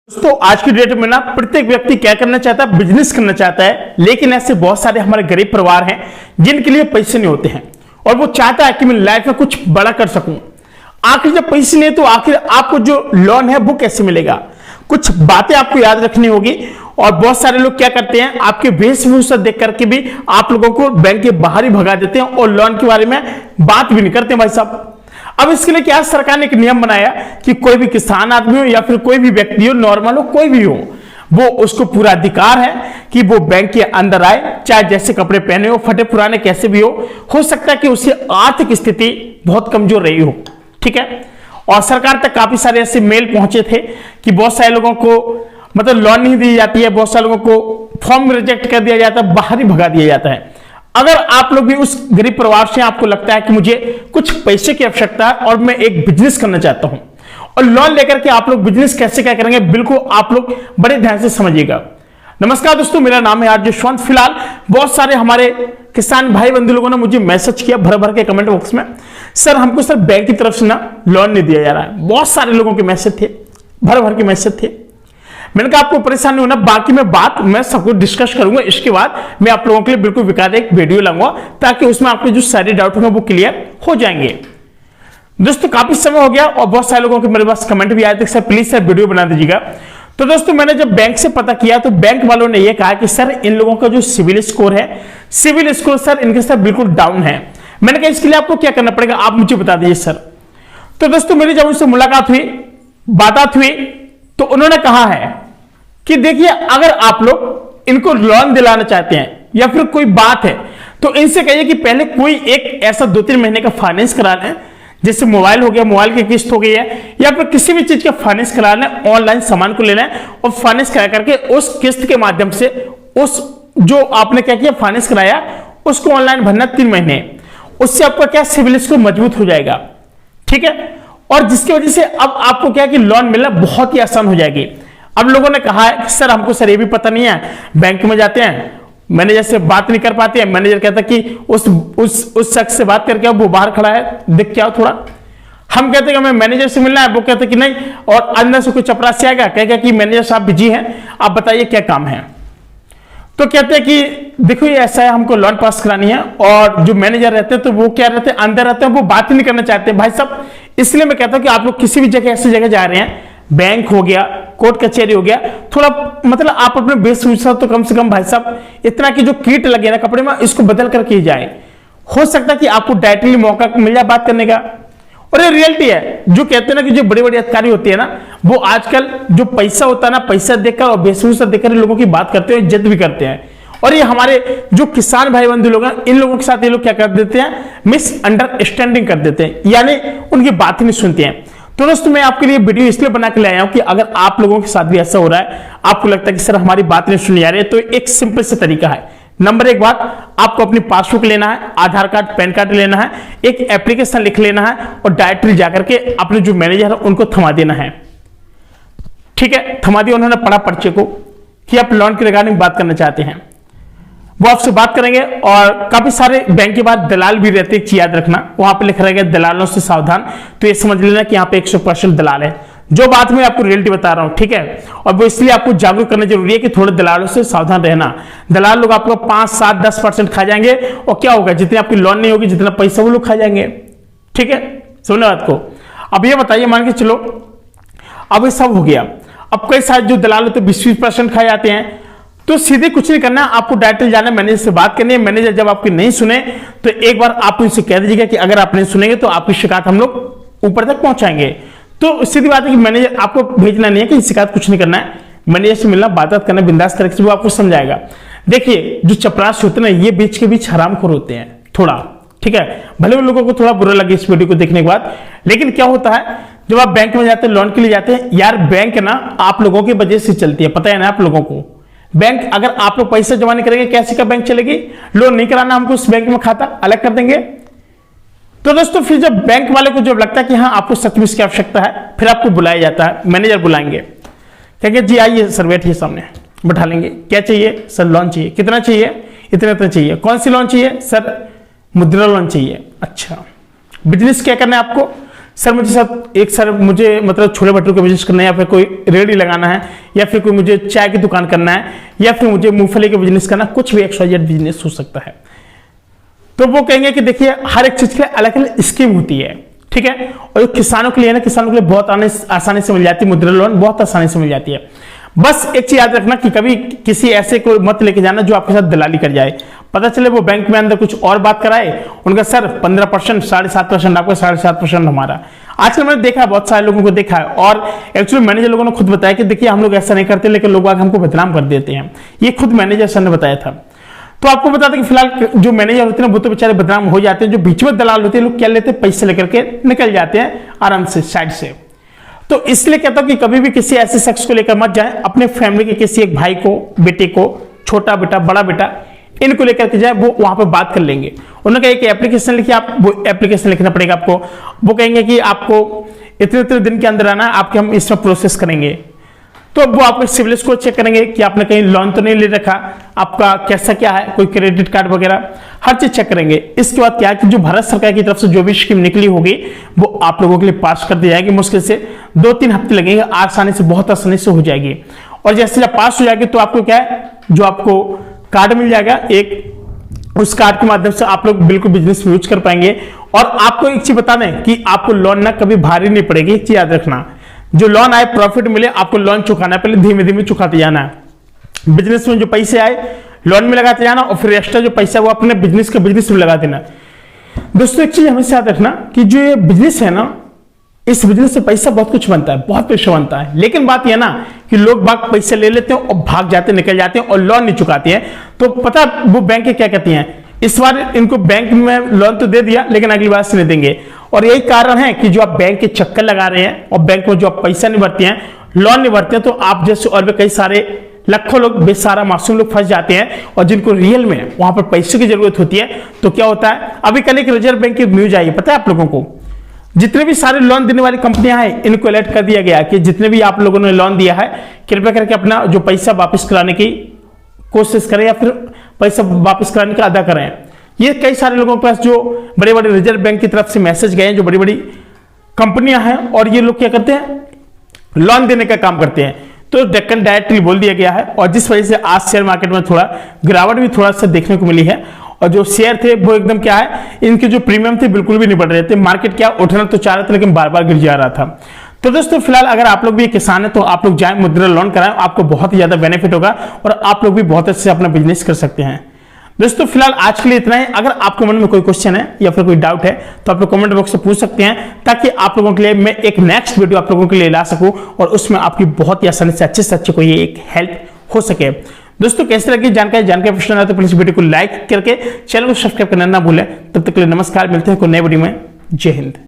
दोस्तों आज की डेट में ना प्रत्येक व्यक्ति क्या करना चाहता है, बिजनेस करना चाहता है। लेकिन ऐसे बहुत सारे हमारे गरीब परिवार हैं जिनके लिए पैसे नहीं होते हैं और वो चाहता है कि मैं लाइफ में कुछ बड़ा कर सकूं। आखिर जब पैसे नहीं तो आखिर आपको जो लोन है वो कैसे मिलेगा, कुछ बातें आपको याद रखनी होगी। और बहुत सारे लोग क्या करते हैं, आपके वेशभूषा देख करके भी आप लोगों को बैंक के बाहर ही भगा देते हैं और लोन के बारे में बात भी नहीं करते भाई साहब। अब इसके लिए क्या सरकार ने एक नियम बनाया कि कोई भी किसान आदमी हो या फिर कोई भी व्यक्ति हो, नॉर्मल हो, कोई भी हो, वो उसको पूरा अधिकार है कि वो बैंक के अंदर आए, चाहे जैसे कपड़े पहने हो, फटे पुराने कैसे भी हो सकता है कि उसकी आर्थिक स्थिति बहुत कमजोर रही हो, ठीक है। और सरकार तक काफी सारे ऐसे मेल पहुंचे थे कि बहुत सारे लोगों को मतलब लोन नहीं दी जाती है, बहुत सारे लोगों को फॉर्म रिजेक्ट कर दिया जाता है, बाहर ही भगा दिया जाता है। अगर आप लोग भी उस गरीब परिवार से आपको लगता है कि मुझे कुछ पैसे की आवश्यकता है और मैं एक बिजनेस करना चाहता हूं और लोन लेकर के आप लोग बिजनेस कैसे क्या करेंगे, बिल्कुल आप लोग बड़े ध्यान से समझिएगा। नमस्कार दोस्तों, मेरा नाम है आरजे यशवंत। फिलहाल बहुत सारे हमारे किसान भाई बंधु लोगों ने मुझे मैसेज किया भर भर के कमेंट बॉक्स में, सर हमको सर बैंक की तरफ से ना लोन नहीं दिया जा रहा है। बहुत सारे लोगों के मैसेज थे, भर भर के मैसेज थे। मैंने कहा आपको परेशान नहीं होना, बाकी मैं बात सबको डिस्कस करूंगा। इसके बाद मैं आप लोगों के लिए बिल्कुल विकास एक वीडियो लाऊंगा ताकि उसमें आपके जो सारे डाउट होंगे वो क्लियर हो जाएंगे। दोस्तों काफी समय हो गया और बहुत सारे लोगों के मेरे पास कमेंट भी आए थे, सर प्लीज सर वीडियो बना दीजिएगा। तो दोस्तों मैंने जब बैंक से पता किया तो बैंक वालों ने यह कहा कि सर इन लोगों का जो सिविल स्कोर है, सिविल स्कोर सर इनके साथ बिल्कुल डाउन है। मैंने कहा इसके लिए आपको क्या करना पड़ेगा, आप मुझे बता दीजिए सर। तो दोस्तों मेरी जब उनसे मुलाकात हुई, बात हुई, तो उन्होंने कहा है कि देखिए अगर आप लोग इनको लोन दिलाना चाहते हैं या फिर कोई बात है तो इनसे कहिए कि पहले कोई एक ऐसा 2-3 महीने का फाइनेंस करा लें, जैसे मोबाइल हो गया, मोबाइल की किस्त हो गई है, या फिर किसी भी चीज का फाइनेंस करा लें, ऑनलाइन सामान को ले लें और फाइनेंस करा करके उस किस्त के माध्यम से उस जो आपने क्या किया फाइनेंस कराया उसको ऑनलाइन भरना 3 महीने। उससे आपका क्या सिविल स्कोर मजबूत हो जाएगा, ठीक है। और जिसकी वजह से अब आपको क्या कि लोन मिलना बहुत ही आसान हो जाएगी। अब लोगों ने कहा है कि सर हमको सर ये भी पता नहीं है, बैंक में जाते हैं मैनेजर से बात नहीं कर पाते हैं, मैनेजर कहता कि उस शख्स से बात करके वो बाहर खड़ा है, देख के आओ थोड़ा। हम कहते हैं कि हमें मैनेजर से मिलना है, वो कहते कि नहीं, और अंदर से कोई चपरासी आएगा कहेगा कि मैनेजर साहब बिजी हैं, आप बताइए क्या काम है। तो कहते हैं कि देखो ये ऐसा है, हमको लोन पास करानी है। और जो मैनेजर रहते हैं तो वो क्या रहते हैं, अंदर रहते हैं, वो बात ही नहीं करना चाहते भाई साहब। इसलिए मैं कहता हूं कि आप लोग किसी भी जगह ऐसी जगह जा रहे हैं, बैंक हो गया, कोर्ट कचहरी हो गया, थोड़ा मतलब आप अपने वेशभूषा तो कम से कम भाई साहब इतना कि जो कीट लगे ना कपड़े में इसको बदल करके जाए। हो सकता है कि आपको डायरेक्टली मौका मिल जाए बात करने का। और ये रियलिटी है, जो कहते हैं ना कि जो बड़े बड़े अधिकारी होते हैं ना, वो आजकल जो पैसा होता है ना, पैसा देखकर और वेशभूषा देखकर लोगों की बात करते हैं, इज्जत भी करते हैं। और ये हमारे जो किसान भाई बंधु लोग हैं, इन लोगों के साथ ये लोग क्या कर देते हैं, मिसअंडरस्टैंडिंग कर देते हैं, यानी उनकी बात ही नहीं सुनते हैं। तो दोस्तों मैं आपके लिए वीडियो इसलिए बना के ले आया हूं कि अगर आप लोगों के साथ भी ऐसा हो रहा है, आपको लगता है कि सर हमारी बात नहीं सुनी जा रही है, तो एक सिंपल सा तरीका है। नंबर 1 बात, आपको अपनी पासबुक लेना है, आधार कार्ड, पैन कार्ड लेना है, एक एप्लीकेशन लिख लेना है और डायरेक्टली जाकर के अपने जो मैनेजर है उनको थमा देना है, ठीक है। थमा दिया, उन्होंने पढ़ा पर्चे को कि आप लोन के रिगार्डिंग बात करना चाहते हैं, वो आपसे बात करेंगे। और काफी सारे बैंक के बाद दलाल भी रहते हैं, याद रखना, वहां पे लिख रहेगा दलालों से सावधान। तो ये समझ लेना कि यहाँ पे 100% दलाल है, जो बात मैं आपको रियलिटी बता रहा हूं, ठीक है। और वो इसलिए आपको जागरूक करना जरूरी है कि थोड़े दलालों से सावधान रहना। दलाल लोग आपको 5, 7, 10% खा जाएंगे और क्या होगा, जितनी आपकी लोन नहीं होगी, जितना पैसा वो लोग खा जाएंगे, ठीक है। सुनने बात को। अब ये बताइए, मान के चलो अब ये सब हो गया, अब कई सारे जो दलाल होते 20-20% खा जाते हैं, तो सीधे कुछ नहीं करना, आपको डायरेक्टली जाना, मैनेजर से बात करनी है। मैनेजर जब आपकी नहीं सुने तो एक बार आप उनसे कह दीजिएगा कि अगर आप नहीं सुनेंगे तो आपकी शिकायत हम लोग ऊपर तक पहुंचाएंगे। तो सीधी बात है कि मैनेजर आपको भेजना नहीं है कि शिकायत कुछ नहीं करना है, मैनेजर से मिलना, बात करना बिंदास तरीके से, वो आपको समझाएगा। देखिए जो चपरासी होते हैं ना, ये बीच के बीच हरामखोर होते हैं थोड़ा, ठीक है। भले उन लोगों को थोड़ा बुरा लगे इस वीडियो को देखने के बाद, लेकिन क्या होता है जब आप बैंक में जाते हैं, लोन के लिए जाते हैं, यार बैंक ना आप लोगों की वजह से चलती है, पता है ना आप लोगों को। बैंक अगर आप लोग पैसा जमा नहीं करेंगे, कैसे का बैंक चलेगी। लोन नहीं कराना, हमको उस बैंक में खाता अलग कर देंगे। तो दोस्तों फिर जब बैंक वाले को जब लगता है कि हाँ आपको सच में इसकी आवश्यकता है, फिर आपको बुलाया जाता है, मैनेजर बुलाएंगे, कहेंगे जी आइए सर, बैठिए, सामने बैठा लेंगे, क्या चाहिए सर, लोन चाहिए, कितना चाहिए, इतना चाहिए, कौन सी लोन चाहिए सर, मुद्रा लोन चाहिए। अच्छा, बिजनेस क्या करना है आपको सर मुझे मतलब छोले भटूरे का बिजनेस करना है, या फिर कोई रेडी लगाना है, या फिर कोई मुझे चाय की दुकान करना है, या फिर मुझे मूंगफली का बिजनेस करना, कुछ भी XYZ बिजनेस हो सकता है। तो वो कहेंगे कि देखिए हर एक चीज के लिए अलग अलग स्कीम होती है, ठीक है। और किसानों के लिए ना, किसानों के लिए बहुत आसानी से मिल जाती है मुद्रा लोन, बहुत आसानी से मिल जाती है। बस एक चीज याद रखना कि कभी किसी ऐसे को मत लेके जाना जो आपके साथ दलाली कर जाए। पता चले वो बैंक में अंदर कुछ और बात कराए, उनका सर 15%, 7.5% आपका, 7.5% हमारा। आजकल मैंने देखा है, बहुत सारे लोगों को देखा है, और एक्चुअली मैनेजर लोगों ने खुद बताया कि देखिए हम लोग ऐसा नहीं करते, लेकिन लोग आगे हमको बदनाम कर देते हैं। ये खुद मैनेजर सर ने बताया था। तो आपको बता दें कि फिलहाल जो मैनेजर होते हैं वो तो बेचारे बदनाम हो जाते हैं, जो बीच में दलाल होते हैं लोग क्या लेते हैं, पैसे लेकर के निकल जाते हैं आराम से साइड से। तो इसलिए कहता हूं कि कभी भी किसी ऐसे शख्स को लेकर मत जाए, अपने फैमिली के किसी एक भाई को, बेटे को, छोटा बेटा, बड़ा बेटा, इनको लेकर के जाए, वो वहां पर बात कर लेंगे। उन्होंने कहा कि एप्लीकेशन लिखिए, आप वो एप्लीकेशन लिखना पड़ेगा आपको। वो कहेंगे कि आपको इतने दिन के अंदर आना, आपके हम इसमें प्रोसेस करेंगे। तो वो आपके सिविल स्कोर चेक करेंगे कि आपने कहीं लोन तो नहीं ले रखा, आपका कैसा क्या है, कोई क्रेडिट कार्ड वगैरह, हर चीज चेक करेंगे। इसके बाद क्या है कि जो भारत सरकार की तरफ से जो भी स्कीम निकली होगी वो आप लोगों के लिए पास कर दी जाएगी। मुश्किल से 2-3 हफ्ते लगेंगे, आसानी से, बहुत आसानी से हो जाएगी। और जैसे जब पास हो जाएगी तो आपको क्या है, जो आपको कार्ड मिल जाएगा एक, उस कार्ड के माध्यम से आप लोग बिल्कुल बिजनेस में यूज कर पाएंगे। और आपको एक चीज बता दें कि आपको लोन ना कभी भारी नहीं पड़ेगी, एक चीज याद रखना। जो लोन आए, प्रॉफिट मिले, आपको लोन चुकाना है, पहले धीमे धीमे चुकाते जाना है। बिजनेस में जो पैसे आए लोन में लगाते जाना, और फिर एक्स्ट्रा जो पैसा वो अपने बिजनेस में लगा देना। दोस्तों एक चीज हमेशा याद रखना कि जो ये बिजनेस है ना, इस बिजनेस से पैसा बहुत कुछ बनता है, बहुत पैसा बनता है। लेकिन बात यह ना कि लोग बाग पैसे ले लेते हैं और भाग जाते, निकल जाते हैं और लोन नहीं चुकाते हैं। तो पता वो बैंक क्या कहती हैं, इस बार इनको बैंक में लोन तो दे दिया लेकिन अगली बार से नहीं देंगे। और यही कारण है कि जो आप बैंक के चक्कर लगा रहे हैं और बैंक में जो आप पैसा नहीं भरते हैं, लोन नहीं भरते हैं, तो आप जैसे और भी कई सारे लाखों लोग, बेसारा मासूम लोग फंस जाते हैं। और जिनको रियल में वहां पर पैसे की जरूरत होती है, तो क्या होता है, अभी कल एक रिजर्व बैंक की न्यूज आई, पता है आप लोगों को, जितने भी सारे लोन देने वाली कंपनियां हैं इनको अलर्ट कर दिया गया कि जितने भी आप लोगों ने लोन दिया है, कृपया करके अपना जो पैसा वापस कराने की कोशिश करें, या फिर पैसा वापस कराने का अदा करें। ये कई सारे लोगों के पास जो बड़े बड़े रिजर्व बैंक की तरफ से मैसेज गए हैं, जो बड़ी बड़ी कंपनियां हैं, और ये लोग क्या करते हैं, लोन देने का काम करते हैं। तो डेक्कन डायरेक्टली बोल दिया गया है, और जिस वजह से आज शेयर मार्केट में थोड़ा गिरावट भी थोड़ा सा देखने को मिली है। और जो शेयर थे वो एकदम क्या है, इनके जो प्रीमियम थे बिल्कुल भी नहीं बढ़ रहे थे। मार्केट क्या उठना तो चाह रहा था, लेकिन बार बार गिर जा रहा था। तो दोस्तों फिलहाल अगर आप लोग भी किसान है तो आप लोग जाएं, मुद्रा लोन कराएं, आपको बहुत ही ज्यादा बेनिफिट होगा और आप लोग भी बहुत अच्छे से अपना बिजनेस कर सकते हैं। दोस्तों फिलहाल आज के लिए इतना ही। अगर आपके मन में कोई क्वेश्चन है या फिर कोई डाउट है तो आप लोग कमेंट बॉक्स से पूछ सकते हैं, ताकि आप लोगों के लिए मैं एक नेक्स्ट वीडियो आप लोगों के लिए ला सकूं और उसमें आपकी बहुत ही आसानी से अच्छे से कोई एक हेल्प हो सके। दोस्तों कैसे लगी जानकारी पसंद आए तो प्लीज वीडियो को लाइक करके चैनल को सब्सक्राइब करना ना भूलें। तब तक के लिए नमस्कार, मिलते हैं कोई नए वीडियो में। जय हिंद।